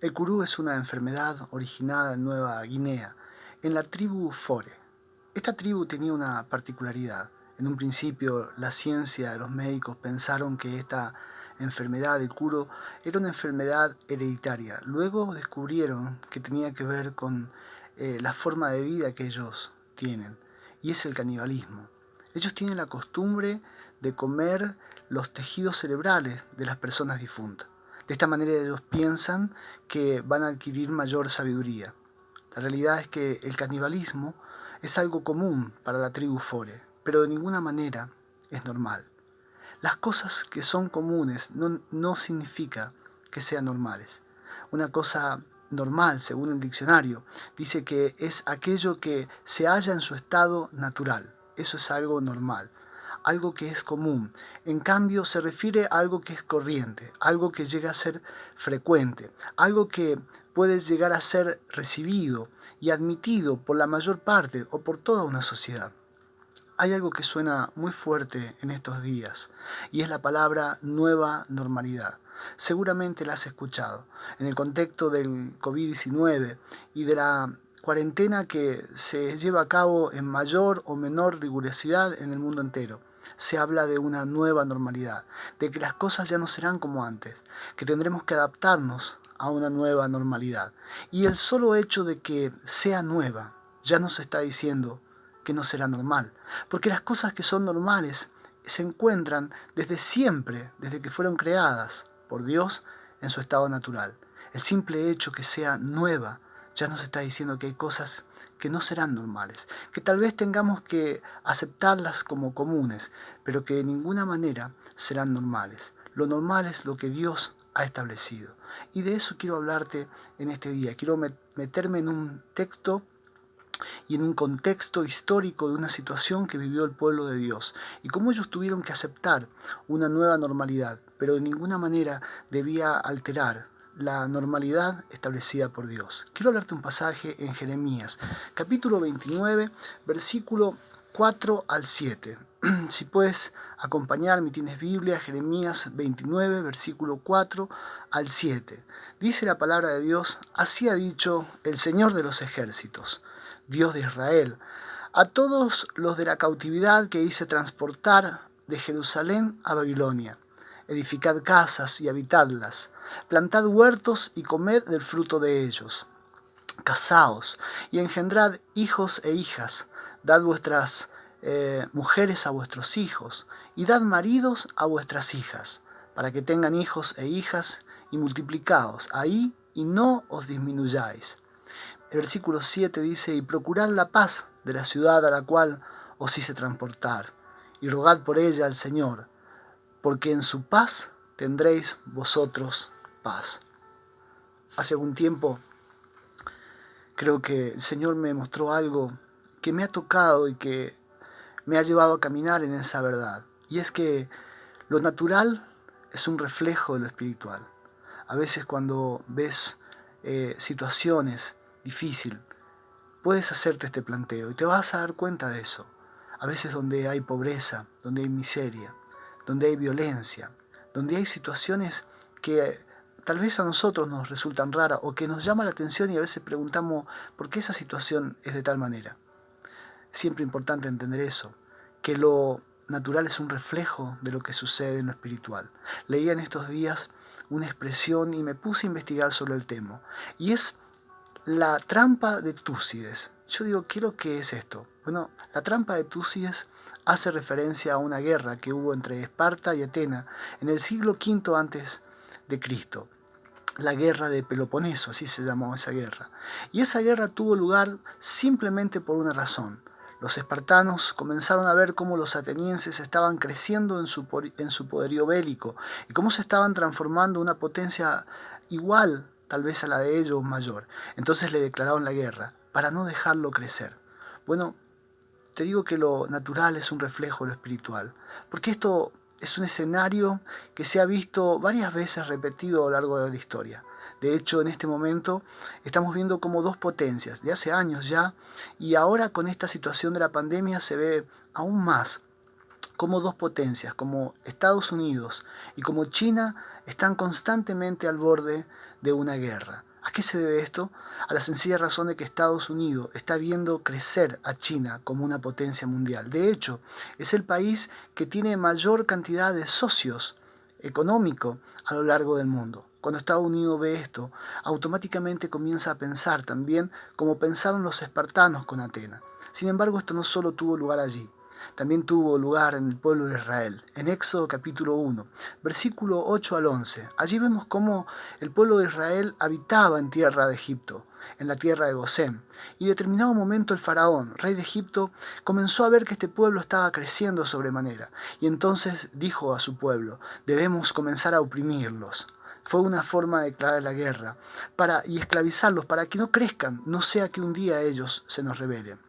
El curú es una enfermedad originada en Nueva Guinea, en la tribu Fore. Esta tribu tenía una particularidad. En un principio, la ciencia de los médicos pensaron que esta enfermedad del curú era una enfermedad hereditaria. Luego descubrieron que tenía que ver con la forma de vida que ellos tienen, y es el canibalismo. Ellos tienen la costumbre de comer los tejidos cerebrales de las personas difuntas. De esta manera ellos piensan que van a adquirir mayor sabiduría. La realidad es que el canibalismo es algo común para la tribu Fore, pero de ninguna manera es normal. Las cosas que son comunes no significa que sean normales. Una cosa normal, según el diccionario, dice que es aquello que se halla en su estado natural. Eso es algo normal, algo que es común. En cambio, se refiere a algo que es corriente, algo que llega a ser frecuente, algo que puede llegar a ser recibido y admitido por la mayor parte o por toda una sociedad. Hay algo que suena muy fuerte en estos días y es la palabra nueva normalidad. Seguramente la has escuchado en el contexto del COVID-19 y de la cuarentena que se lleva a cabo en mayor o menor rigurosidad en el mundo entero. Se habla de una nueva normalidad, de que las cosas ya no serán como antes, que tendremos que adaptarnos a una nueva normalidad. Y el solo hecho de que sea nueva ya nos está diciendo que no será normal, porque las cosas que son normales se encuentran desde siempre, desde que fueron creadas por Dios en su estado natural. El simple hecho que sea nueva ya nos está diciendo que hay cosas que no serán normales, que tal vez tengamos que aceptarlas como comunes, pero que de ninguna manera serán normales. Lo normal es lo que Dios ha establecido. Y de eso quiero hablarte en este día. Quiero meterme en un texto y en un contexto histórico de una situación que vivió el pueblo de Dios y cómo ellos tuvieron que aceptar una nueva normalidad, pero de ninguna manera debía alterar la normalidad establecida por Dios. Quiero hablarte un pasaje en Jeremías, capítulo 29, versículo 4 al 7. Si puedes acompañarme, tienes Biblia, Jeremías 29, versículo 4 al 7. Dice la palabra de Dios: así ha dicho el Señor de los ejércitos, Dios de Israel, a todos los de la cautividad que hice transportar de Jerusalén a Babilonia: edificad casas y habitadlas, plantad huertos y comed del fruto de ellos, casaos y engendrad hijos e hijas, dad vuestras mujeres a vuestros hijos y dad maridos a vuestras hijas, para que tengan hijos e hijas, y multiplicaos ahí y no os disminuyáis. El versículo 7 dice: y procurad la paz de la ciudad a la cual os hice transportar, y rogad por ella al Señor, porque en su paz tendréis vosotros paz. Hace algún tiempo creo que el Señor me mostró algo que me ha tocado y que me ha llevado a caminar en esa verdad. Y es que lo natural es un reflejo de lo espiritual. A veces cuando ves situaciones difíciles, puedes hacerte este planteo y te vas a dar cuenta de eso. A veces donde hay pobreza, donde hay miseria, donde hay violencia, donde hay situaciones que tal vez a nosotros nos resultan raras o que nos llama la atención y a veces preguntamos por qué esa situación es de tal manera. Siempre importante entender eso, que lo natural es un reflejo de lo que sucede en lo espiritual. Leía en estos días una expresión y me puse a investigar sobre el tema, y es la trampa de Túcides. Yo digo, ¿qué es lo que es esto? Bueno, la trampa de Túcides hace referencia a una guerra que hubo entre Esparta y Atenas en el siglo V antes de Cristo. La guerra de Peloponeso, así se llamó esa guerra. Y esa guerra tuvo lugar simplemente por una razón. Los espartanos comenzaron a ver cómo los atenienses estaban creciendo en su poderío bélico y cómo se estaban transformando en una potencia igual tal vez a la de ellos, mayor. Entonces le declararon la guerra para no dejarlo crecer. Bueno, te digo que lo natural es un reflejo de lo espiritual, porque esto es un escenario que se ha visto varias veces repetido a lo largo de la historia. De hecho, en este momento estamos viendo como dos potencias, de hace años ya, y ahora con esta situación de la pandemia se ve aún más como dos potencias, como Estados Unidos y como China, están constantemente al borde de una guerra. ¿A qué se debe esto? A la sencilla razón de que Estados Unidos está viendo crecer a China como una potencia mundial. De hecho, es el país que tiene mayor cantidad de socios económicos a lo largo del mundo. Cuando Estados Unidos ve esto, automáticamente comienza a pensar también como pensaron los espartanos con Atenas. Sin embargo, esto no solo tuvo lugar allí, también tuvo lugar en el pueblo de Israel. En Éxodo capítulo 1, versículo 8 al 11, allí vemos cómo el pueblo de Israel habitaba en tierra de Egipto, en la tierra de Gosén. Y en determinado momento el faraón, rey de Egipto, comenzó a ver que este pueblo estaba creciendo sobremanera. Y entonces dijo a su pueblo, debemos comenzar a oprimirlos. Fue una forma de declarar la guerra y esclavizarlos para que no crezcan, no sea que un día ellos se nos rebelen.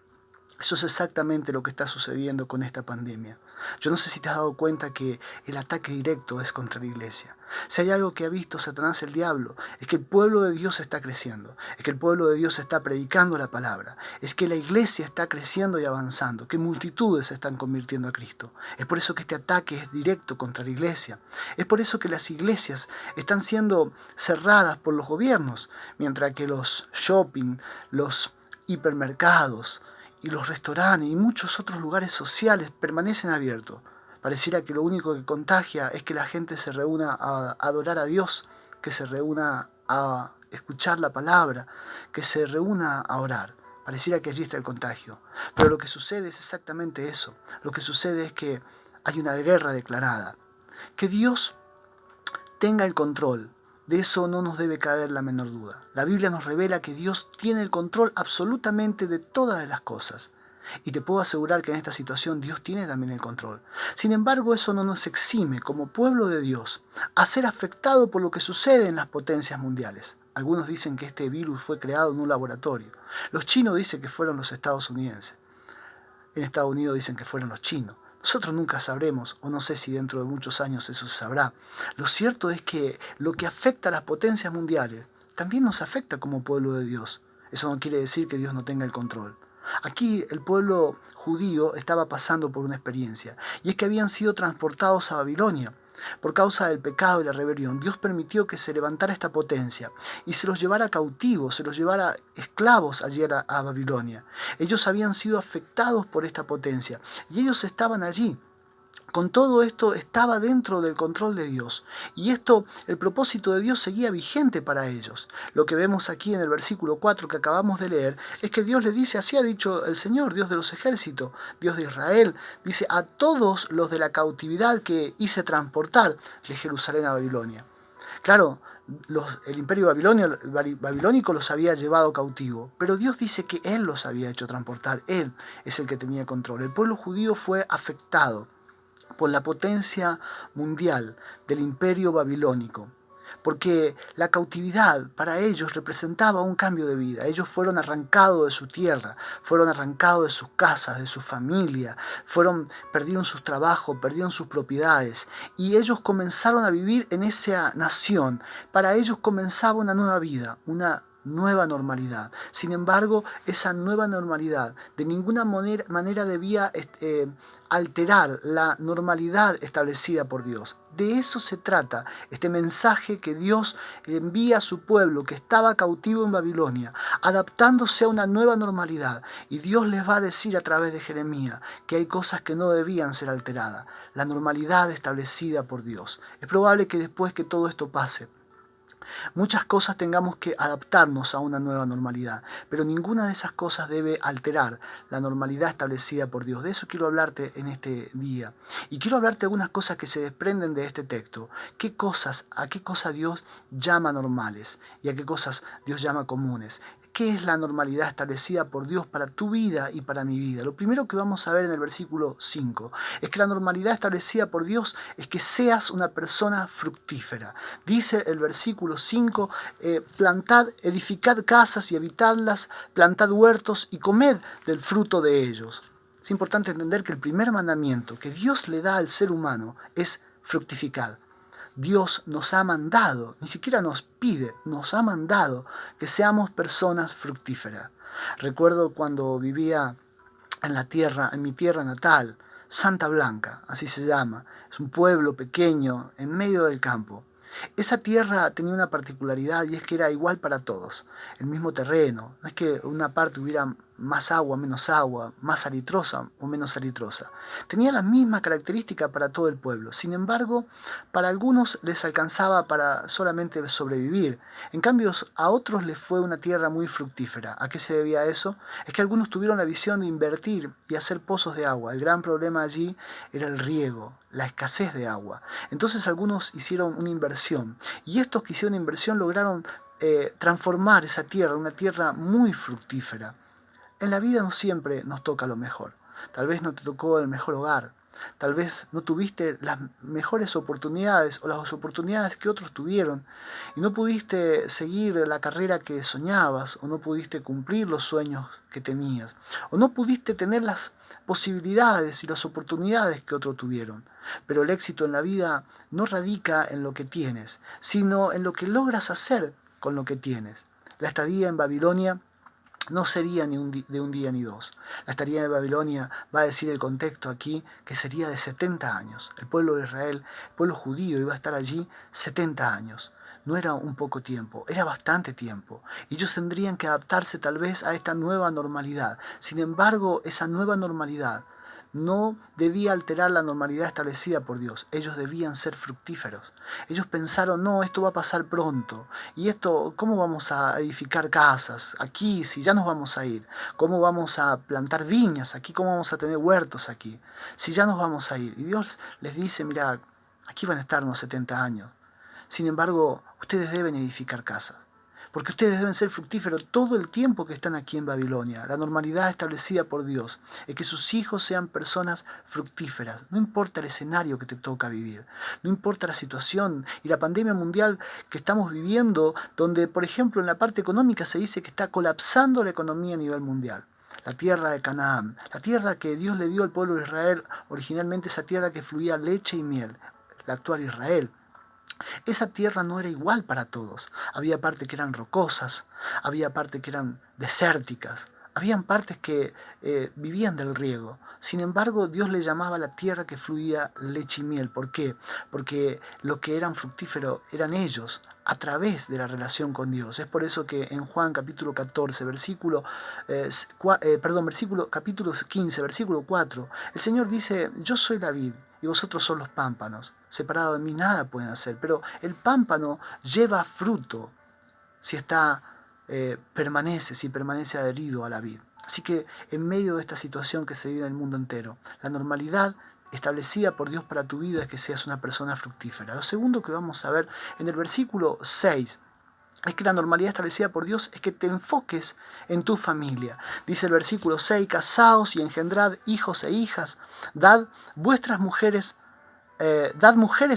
Eso es exactamente lo que está sucediendo con esta pandemia. Yo no sé si te has dado cuenta que el ataque directo es contra la iglesia. Si hay algo que ha visto Satanás el diablo, es que el pueblo de Dios está creciendo, es que el pueblo de Dios está predicando la palabra, es que la iglesia está creciendo y avanzando, que multitudes se están convirtiendo a Cristo. Es por eso que este ataque es directo contra la iglesia. Es por eso que las iglesias están siendo cerradas por los gobiernos, mientras que los shopping, los hipermercados, y los restaurantes y muchos otros lugares sociales permanecen abiertos. Pareciera que lo único que contagia es que la gente se reúna a adorar a Dios, que se reúna a escuchar la palabra, que se reúna a orar. Pareciera que allí está el contagio. Pero lo que sucede es exactamente eso. Lo que sucede es que hay una guerra declarada. Que Dios tenga el control. De eso no nos debe caber la menor duda. La Biblia nos revela que Dios tiene el control absolutamente de todas las cosas. Y te puedo asegurar que en esta situación Dios tiene también el control. Sin embargo, eso no nos exime como pueblo de Dios a ser afectado por lo que sucede en las potencias mundiales. Algunos dicen que este virus fue creado en un laboratorio. Los chinos dicen que fueron los estadounidenses. En Estados Unidos dicen que fueron los chinos. Nosotros nunca sabremos, o no sé si dentro de muchos años eso se sabrá. Lo cierto es que lo que afecta a las potencias mundiales también nos afecta como pueblo de Dios. Eso no quiere decir que Dios no tenga el control. Aquí el pueblo judío estaba pasando por una experiencia, y es que habían sido transportados a Babilonia. Por causa del pecado y la rebelión, Dios permitió que se levantara esta potencia y se los llevara cautivos, se los llevara esclavos allí a Babilonia. Ellos habían sido afectados por esta potencia y ellos estaban allí. Con todo esto estaba dentro del control de Dios. Y esto, el propósito de Dios seguía vigente para ellos. Lo que vemos aquí en el versículo 4 que acabamos de leer, es que Dios les dice, así ha dicho el Señor, Dios de los ejércitos, Dios de Israel, dice, a todos los de la cautividad que hice transportar de Jerusalén a Babilonia. Claro, el imperio babilónico los había llevado cautivo, pero Dios dice que Él los había hecho transportar, Él es el que tenía control. El pueblo judío fue afectado por la potencia mundial del imperio babilónico, porque la cautividad para ellos representaba un cambio de vida. Ellos fueron arrancados de su tierra, fueron arrancados de sus casas, de su familia, perdieron sus trabajos, perdieron sus propiedades, y ellos comenzaron a vivir en esa nación. Para ellos comenzaba una nueva vida, una nueva normalidad. Sin embargo, esa nueva normalidad de ninguna manera debía alterar la normalidad establecida por Dios. De eso se trata este mensaje que Dios envía a su pueblo que estaba cautivo en Babilonia, adaptándose a una nueva normalidad. Y Dios les va a decir a través de Jeremías que hay cosas que no debían ser alteradas. La normalidad establecida por Dios. Es probable que después que todo esto pase, muchas cosas tengamos que adaptarnos a una nueva normalidad, pero ninguna de esas cosas debe alterar la normalidad establecida por Dios. De eso quiero hablarte en este día. Y quiero hablarte de algunas cosas que se desprenden de este texto. ¿A qué cosas Dios llama normales y a qué cosas Dios llama comunes? ¿Qué es la normalidad establecida por Dios para tu vida y para mi vida? Lo primero que vamos a ver en el versículo 5 es que la normalidad establecida por Dios es que seas una persona fructífera. Dice el versículo 5, plantad, edificad casas y habitadlas, plantad huertos y comed del fruto de ellos. Es importante entender que el primer mandamiento que Dios le da al ser humano es fructificar. Dios nos ha mandado, ni siquiera nos pide, nos ha mandado que seamos personas fructíferas. Recuerdo cuando vivía en mi tierra natal, Santa Blanca, así se llama. Es un pueblo pequeño en medio del campo. Esa tierra tenía una particularidad y es que era igual para todos, el mismo terreno. No es que una parte hubiera más agua, más aritrosa o menos aritrosa. Tenía la misma característica para todo el pueblo. Sin embargo, para algunos les alcanzaba para solamente sobrevivir. En cambio, a otros les fue una tierra muy fructífera. ¿A qué se debía eso? Es que algunos tuvieron la visión de invertir y hacer pozos de agua. El gran problema allí era el riego, la escasez de agua. Entonces algunos hicieron una inversión y estos que hicieron inversión lograron transformar esa tierra, una tierra muy fructífera. En la vida no siempre nos toca lo mejor. Tal vez no te tocó el mejor hogar. Tal vez no tuviste las mejores oportunidades o las oportunidades que otros tuvieron y no pudiste seguir la carrera que soñabas o no pudiste cumplir los sueños que tenías o no pudiste tener las posibilidades y las oportunidades que otros tuvieron. Pero el éxito en la vida no radica en lo que tienes, sino en lo que logras hacer con lo que tienes. La estadía en Babilonia no sería de un día ni dos. La estadía de Babilonia, va a decir el contexto aquí, que sería de 70 años. El pueblo de Israel, el pueblo judío, iba a estar allí 70 años. No era un poco tiempo, era bastante tiempo. Y ellos tendrían que adaptarse tal vez a esta nueva normalidad. Sin embargo, esa nueva normalidad no debía alterar la normalidad establecida por Dios. Ellos debían ser fructíferos. Ellos pensaron, no, esto va a pasar pronto. Y esto, ¿cómo vamos a edificar casas? Aquí, si ya nos vamos a ir. ¿Cómo vamos a plantar viñas? Aquí, ¿cómo vamos a tener huertos aquí? Si ya nos vamos a ir. Y Dios les dice, mira, aquí van a estar unos 70 años. Sin embargo, ustedes deben edificar casas. Porque ustedes deben ser fructíferos todo el tiempo que están aquí en Babilonia. La normalidad establecida por Dios es que sus hijos sean personas fructíferas. No importa el escenario que te toca vivir, no importa la situación y la pandemia mundial que estamos viviendo, donde, por ejemplo, en la parte económica se dice que está colapsando la economía a nivel mundial. La tierra de Canaán, la tierra que Dios le dio al pueblo de Israel, originalmente esa tierra que fluía leche y miel, la actual Israel. Esa tierra no era igual para todos. Había partes que eran rocosas, había partes que eran desérticas, habían partes que vivían del riego. Sin embargo, Dios le llamaba a la tierra que fluía leche y miel. ¿Por qué? Porque lo que eran fructíferos eran ellos, a través de la relación con Dios. Es por eso que en Juan capítulo 14, capítulo 15, versículo 4, el Señor dice, yo soy la vid y vosotros son los pámpanos. Separado de mí nada pueden hacer, pero el pámpano lleva fruto si permanece adherido a la vid. Así que en medio de esta situación que se vive en el mundo entero, la normalidad establecida por Dios para tu vida es que seas una persona fructífera. Lo segundo que vamos a ver en el versículo 6 es que la normalidad establecida por Dios es que te enfoques en tu familia. Dice el versículo 6, casaos y engendrad hijos e hijas, dad mujeres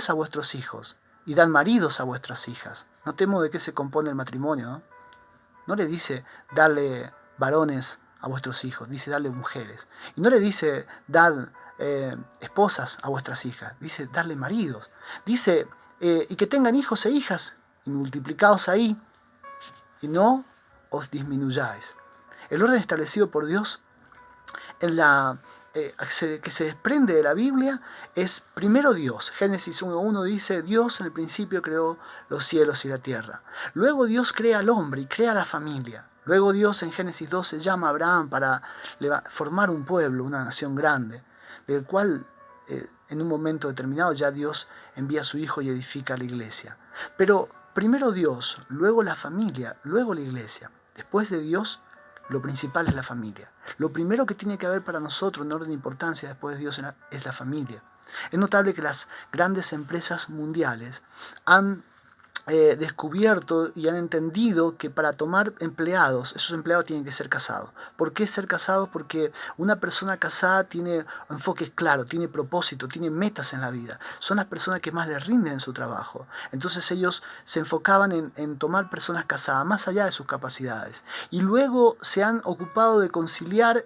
a vuestros hijos y dad maridos a vuestras hijas. Notemos de qué se compone el matrimonio, ¿no? No le dice darle varones a vuestros hijos, dice darle mujeres. Y no le dice dad esposas a vuestras hijas, dice darle maridos. Dice y que tengan hijos e hijas y multiplicaos ahí y no os disminuyáis. El orden establecido por Dios que se desprende de la Biblia es primero Dios. Génesis 1.1 dice, Dios en el principio creó los cielos y la tierra. Luego Dios crea al hombre y crea la familia. Luego Dios en Génesis 12 llama a Abraham para formar un pueblo, una nación grande, del cual en un momento determinado ya Dios envía a su hijo y edifica la iglesia. Pero primero Dios, luego la familia, luego la iglesia. Después de Dios, lo principal es la familia. Lo primero que tiene que haber para nosotros en orden de importancia después de Dios es la familia. Es notable que las grandes empresas mundiales han descubierto y han entendido que para tomar empleados, esos empleados tienen que ser casados. ¿Por qué ser casados? Porque una persona casada tiene enfoques claros, tiene propósito, tiene metas en la vida. Son las personas que más les rinden en su trabajo. Entonces ellos se enfocaban en tomar personas casadas, más allá de sus capacidades. Y luego se han ocupado de conciliar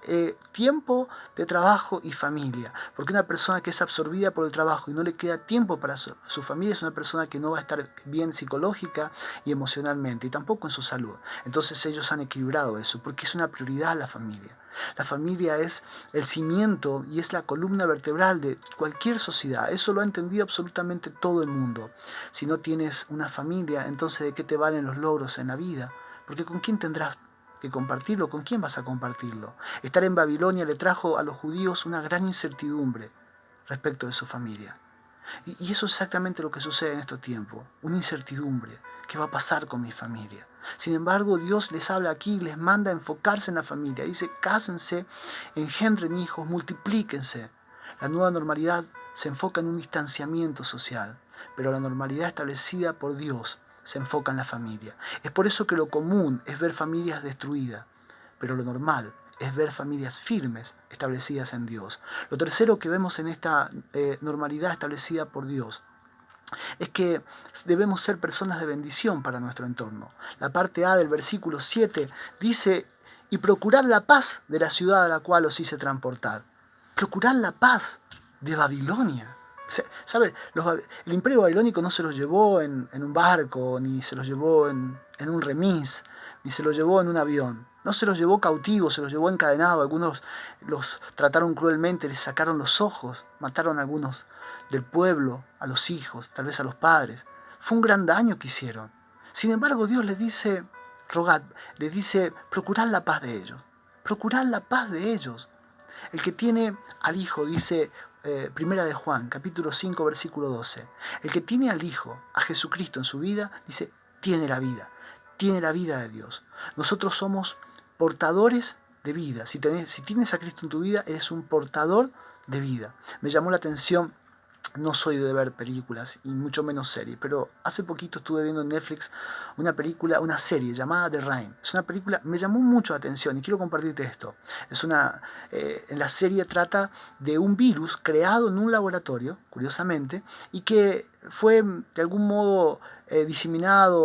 tiempo de trabajo y familia. Porque una persona que es absorbida por el trabajo y no le queda tiempo para su familia es una persona que no va a estar bien psicológica y emocionalmente, y tampoco en su salud. Entonces ellos han equilibrado eso, porque es una prioridad la familia. La familia es el cimiento y es la columna vertebral de cualquier sociedad. Eso lo ha entendido absolutamente todo el mundo. Si no tienes una familia, entonces ¿de qué te valen los logros en la vida? Porque ¿con quién tendrás que compartirlo? ¿Con quién vas a compartirlo? Estar en Babilonia le trajo a los judíos una gran incertidumbre respecto de su familia. Y eso es exactamente lo que sucede en estos tiempos, una incertidumbre. ¿Qué va a pasar con mi familia? Sin embargo, Dios les habla aquí y les manda a enfocarse en la familia. Dice, cásense, engendren hijos, multiplíquense. La nueva normalidad se enfoca en un distanciamiento social, pero la normalidad establecida por Dios se enfoca en la familia. Es por eso que lo común es ver familias destruidas, pero lo normal es ver familias firmes establecidas en Dios. Lo tercero que vemos en esta normalidad establecida por Dios es que debemos ser personas de bendición para nuestro entorno. La parte A del versículo 7 dice, y procurad la paz de la ciudad a la cual os hice transportar. Procurad la paz de Babilonia. ¿Sabe? El imperio babilónico no se los llevó en un barco, ni se los llevó en un remis, ni se los llevó en un avión. No se los llevó cautivos, se los llevó encadenados. Algunos los trataron cruelmente, les sacaron los ojos, mataron a algunos del pueblo, a los hijos, tal vez a los padres. Fue un gran daño que hicieron. Sin embargo, Dios les dice, rogad, les dice, procurad la paz de ellos. Procurad la paz de ellos. El que tiene al Hijo, dice Primera de Juan, capítulo 5, versículo 12. El que tiene al Hijo, a Jesucristo en su vida, dice, tiene la vida de Dios. Nosotros somos portadores de vida. Si tienes a Cristo en tu vida, eres un portador de vida. Me llamó la atención. No soy de ver películas y mucho menos series, pero hace poquito estuve viendo en Netflix una serie llamada The Rain. Es una película, me llamó mucho la atención y quiero compartirte esto. En la serie trata de un virus creado en un laboratorio, curiosamente, y que fue de algún modo diseminado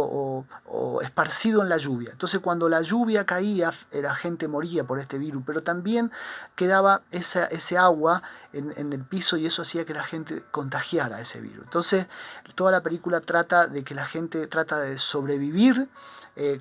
o esparcido en la lluvia. Entonces cuando la lluvia caía, la gente moría por este virus, pero también quedaba ese agua en el piso y eso hacía que la gente contagiara ese virus. Entonces toda la película trata de que la gente trata de sobrevivir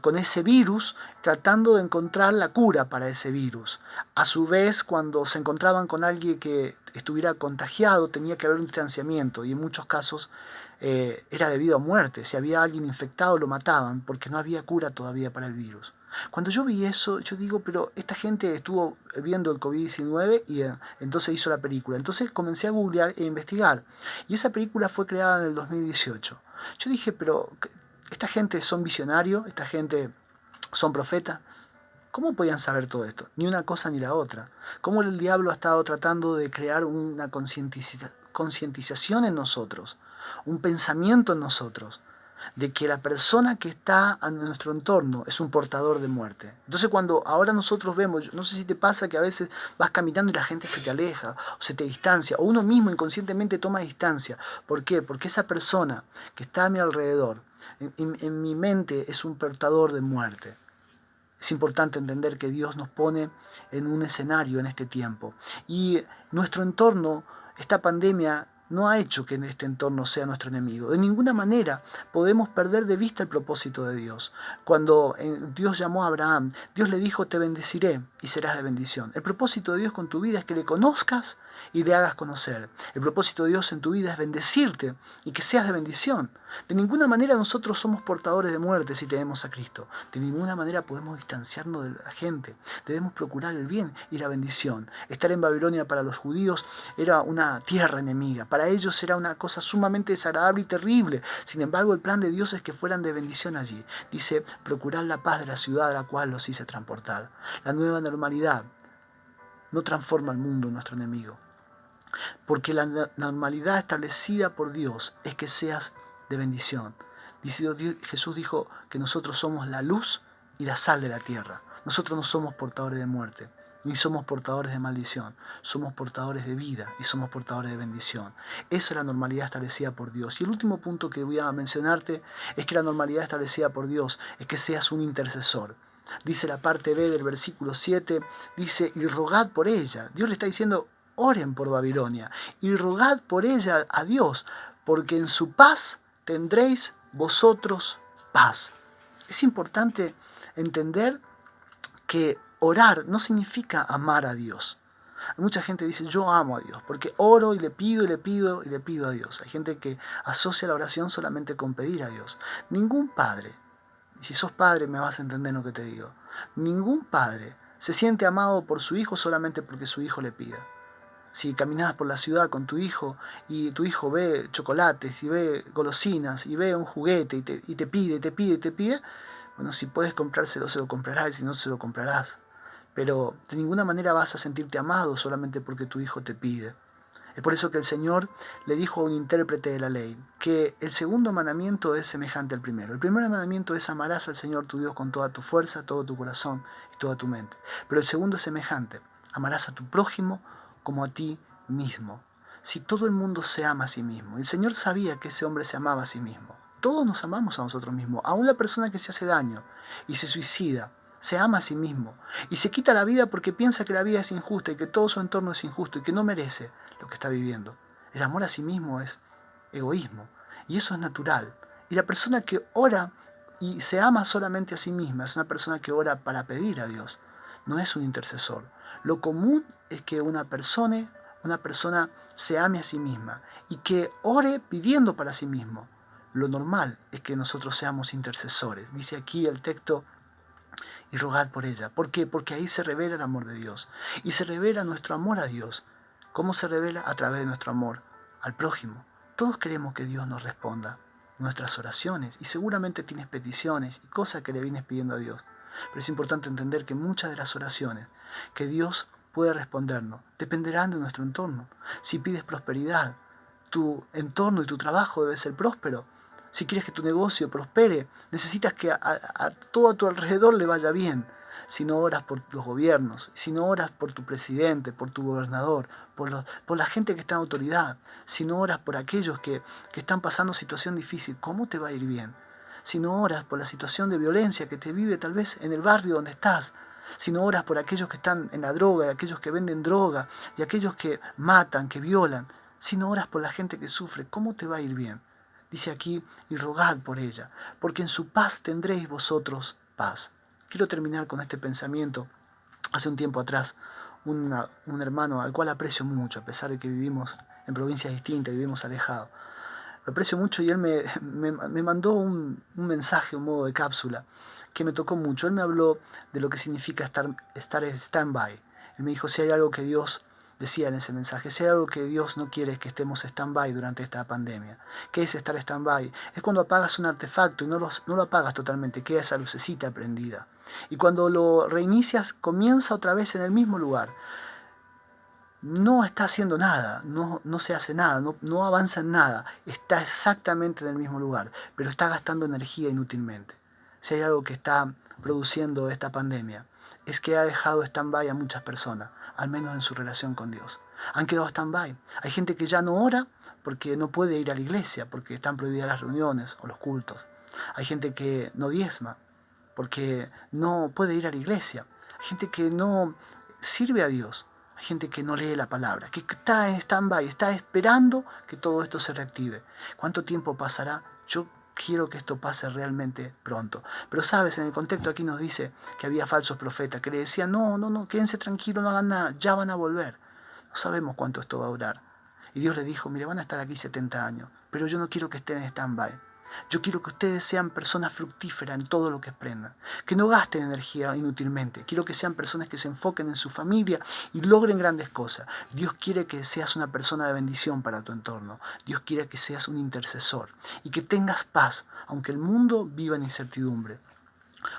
con ese virus, tratando de encontrar la cura para ese virus. A su vez, cuando se encontraban con alguien que estuviera contagiado, tenía que haber un distanciamiento y en muchos casos era debido a muerte. Si había alguien infectado lo mataban porque no había cura todavía para el virus. Cuando yo vi eso, yo digo, pero esta gente estuvo viendo el COVID-19 y entonces hizo la película. Entonces comencé a googlear e investigar. Y esa película fue creada en el 2018. Yo dije, pero esta gente son visionarios, esta gente son profetas. ¿Cómo podían saber todo esto? Ni una cosa ni la otra. ¿Cómo el diablo ha estado tratando de crear una concientización en nosotros? Un pensamiento en nosotros de que la persona que está en nuestro entorno es un portador de muerte. Entonces cuando ahora nosotros vemos, no sé si te pasa que a veces vas caminando y la gente se te aleja, o se te distancia, o uno mismo inconscientemente toma distancia. ¿Por qué? Porque esa persona que está a mi alrededor, en mi mente, es un portador de muerte. Es importante entender que Dios nos pone en un escenario en este tiempo. Y nuestro entorno, esta pandemia, no ha hecho que este entorno sea nuestro enemigo. De ninguna manera podemos perder de vista el propósito de Dios. Cuando Dios llamó a Abraham, Dios le dijo, te bendeciré y serás de bendición. El propósito de Dios con tu vida es que le conozcas y le hagas conocer. El propósito de Dios en tu vida es bendecirte y que seas de bendición. De ninguna manera nosotros somos portadores de muerte si tenemos a Cristo. De ninguna manera podemos distanciarnos de la gente. Debemos procurar el bien y la bendición. Estar en Babilonia para los judíos era una tierra enemiga. Para ellos era una cosa sumamente desagradable y terrible. Sin embargo, el plan de Dios es que fueran de bendición allí. Dice, procurad la paz de la ciudad a la cual los hice transportar. La nueva normalidad no transforma al mundo en nuestro enemigo. Porque la normalidad establecida por Dios es que seas de bendición. Jesús dijo que nosotros somos la luz y la sal de la tierra. Nosotros no somos portadores de muerte, ni somos portadores de maldición. Somos portadores de vida y somos portadores de bendición. Esa es la normalidad establecida por Dios. Y el último punto que voy a mencionarte es que la normalidad establecida por Dios es que seas un intercesor. Dice la parte B del versículo 7, dice, y rogad por ella. Dios le está diciendo, oren por Babilonia y rogad por ella a Dios, porque en su paz tendréis vosotros paz. Es importante entender que orar no significa amar a Dios. Mucha gente dice, yo amo a Dios, porque oro y le pido y le pido y le pido a Dios. Hay gente que asocia la oración solamente con pedir a Dios. Ningún padre, y si sos padre me vas a entender lo que te digo, ningún padre se siente amado por su hijo solamente porque su hijo le pida. Si caminas por la ciudad con tu hijo y tu hijo ve chocolates y ve golosinas y ve un juguete y te pide, te pide, te pide, bueno, si puedes comprárselo, se lo comprarás y si no, se lo comprarás. Pero de ninguna manera vas a sentirte amado solamente porque tu hijo te pide. Es por eso que el Señor le dijo a un intérprete de la ley que el segundo mandamiento es semejante al primero. El primer mandamiento es amarás al Señor tu Dios con toda tu fuerza, todo tu corazón y toda tu mente. Pero el segundo es semejante. Amarás a tu prójimo como a ti mismo. Si todo el mundo se ama a sí mismo. El Señor sabía que ese hombre se amaba a sí mismo. Todos nos amamos a nosotros mismos. Aún la persona que se hace daño y se suicida se ama a sí mismo y se quita la vida porque piensa que la vida es injusta y que todo su entorno es injusto y que no merece lo que está viviendo. El amor a sí mismo es egoísmo y eso es natural. Y la persona que ora y se ama solamente a sí misma es una persona que ora para pedir a Dios, no es un intercesor. Lo común es que una persona se ame a sí misma y que ore pidiendo para sí mismo. Lo normal es que nosotros seamos intercesores. Dice aquí el texto, y rogad por ella. ¿Por qué? Porque ahí se revela el amor de Dios. Y se revela nuestro amor a Dios. ¿Cómo se revela? A través de nuestro amor al prójimo. Todos queremos que Dios nos responda nuestras oraciones. Y seguramente tienes peticiones y cosas que le vienes pidiendo a Dios. Pero es importante entender que muchas de las oraciones que Dios puede respondernos dependerán de nuestro entorno. Si pides prosperidad, tu entorno y tu trabajo debe ser próspero. Si quieres que tu negocio prospere, necesitas que a todo a tu alrededor le vaya bien. Si no oras por los gobiernos, si no oras por tu presidente, por tu gobernador, por la gente que está en autoridad, si no oras por aquellos que están pasando situación difícil, ¿cómo te va a ir bien? Si no oras por la situación de violencia que te vive tal vez en el barrio donde estás, si no oras por aquellos que están en la droga, y aquellos que venden droga, y aquellos que matan, que violan, si no oras por la gente que sufre, ¿cómo te va a ir bien? Dice aquí, y rogad por ella, porque en su paz tendréis vosotros paz. Quiero terminar con este pensamiento. Hace un tiempo atrás, un hermano al cual aprecio mucho, a pesar de que vivimos en provincias distintas, vivimos alejados. Lo aprecio mucho y él me mandó un mensaje, un modo de cápsula, que me tocó mucho. Él me habló de lo que significa estar en stand-by. Él me dijo, si hay algo que Dios decía en ese mensaje, si hay algo que Dios no quiere es que estemos stand-by durante esta pandemia. ¿Qué es estar stand-by? Es cuando apagas un artefacto y no lo apagas totalmente, queda esa lucecita prendida. Y cuando lo reinicias, comienza otra vez en el mismo lugar. No está haciendo nada, no se hace nada, no avanza en nada, está exactamente en el mismo lugar, pero está gastando energía inútilmente. Si hay algo que está produciendo esta pandemia, es que ha dejado stand-by a muchas personas, al menos en su relación con Dios. Han quedado stand-by. Hay gente que ya no ora porque no puede ir a la iglesia, porque están prohibidas las reuniones o los cultos. Hay gente que no diezma porque no puede ir a la iglesia. Hay gente que no sirve a Dios. Hay gente que no lee la palabra, que está en stand-by, está esperando que todo esto se reactive. ¿Cuánto tiempo pasará? Yo quiero que esto pase realmente pronto. Pero sabes, en el contexto aquí nos dice que había falsos profetas que le decían, no, quédense tranquilos, no hagan nada, ya van a volver. No sabemos cuánto esto va a durar. Y Dios le dijo, mire, van a estar aquí 70 años, pero yo no quiero que estén en stand-by. Yo quiero que ustedes sean personas fructíferas en todo lo que emprendan, que no gasten energía inútilmente. Quiero que sean personas que se enfoquen en su familia y logren grandes cosas. Dios quiere que seas una persona de bendición para tu entorno. Dios quiere que seas un intercesor y que tengas paz, aunque el mundo viva en incertidumbre.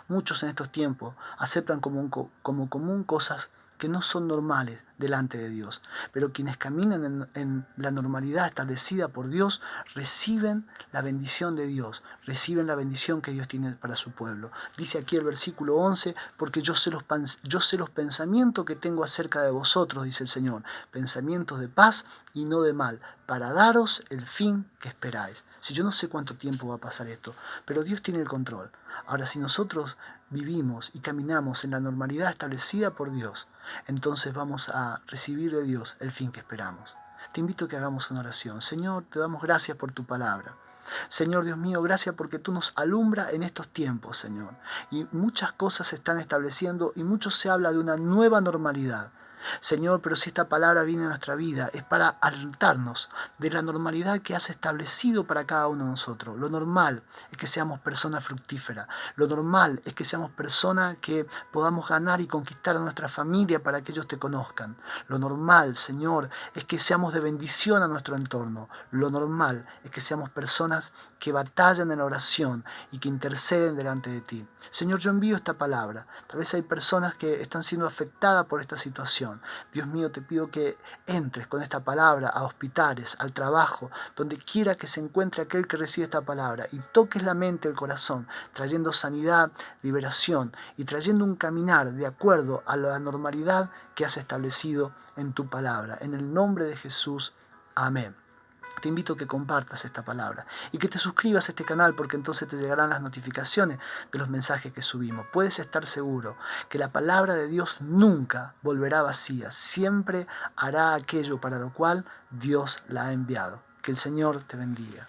Muchos en estos tiempos aceptan como común cosas que no son normales delante de Dios. Pero quienes caminan en la normalidad establecida por Dios reciben la bendición de Dios, reciben la bendición que Dios tiene para su pueblo. Dice aquí el versículo 11, porque yo sé los pensamientos que tengo acerca de vosotros, dice el Señor, pensamientos de paz y no de mal, para daros el fin que esperáis. Si yo no sé cuánto tiempo va a pasar esto, pero Dios tiene el control. Ahora, si nosotros vivimos y caminamos en la normalidad establecida por Dios, entonces vamos a recibir de Dios el fin que esperamos. Te invito a que hagamos una oración. Señor, te damos gracias por tu palabra. Señor Dios mío, gracias porque tú nos alumbra en estos tiempos, Señor. Y muchas cosas se están estableciendo y mucho se habla de una nueva normalidad. Señor, pero si esta palabra viene a nuestra vida es para alertarnos de la normalidad que has establecido para cada uno de nosotros. Lo normal es que seamos personas fructíferas. Lo normal es que seamos personas que podamos ganar y conquistar a nuestra familia para que ellos te conozcan. Lo normal, Señor, es que seamos de bendición a nuestro entorno. Lo normal es que seamos personas que batallan en la oración y que interceden delante de ti. Señor, yo envío esta palabra. Tal vez hay personas que están siendo afectadas por esta situación. Dios mío, te pido que entres con esta palabra a hospitales, al trabajo, donde quiera que se encuentre aquel que recibe esta palabra y toques la mente, el corazón, trayendo sanidad, liberación y trayendo un caminar de acuerdo a la normalidad que has establecido en tu palabra. En el nombre de Jesús, amén. Te invito a que compartas esta palabra y que te suscribas a este canal porque entonces te llegarán las notificaciones de los mensajes que subimos. Puedes estar seguro que la palabra de Dios nunca volverá vacía, siempre hará aquello para lo cual Dios la ha enviado. Que el Señor te bendiga.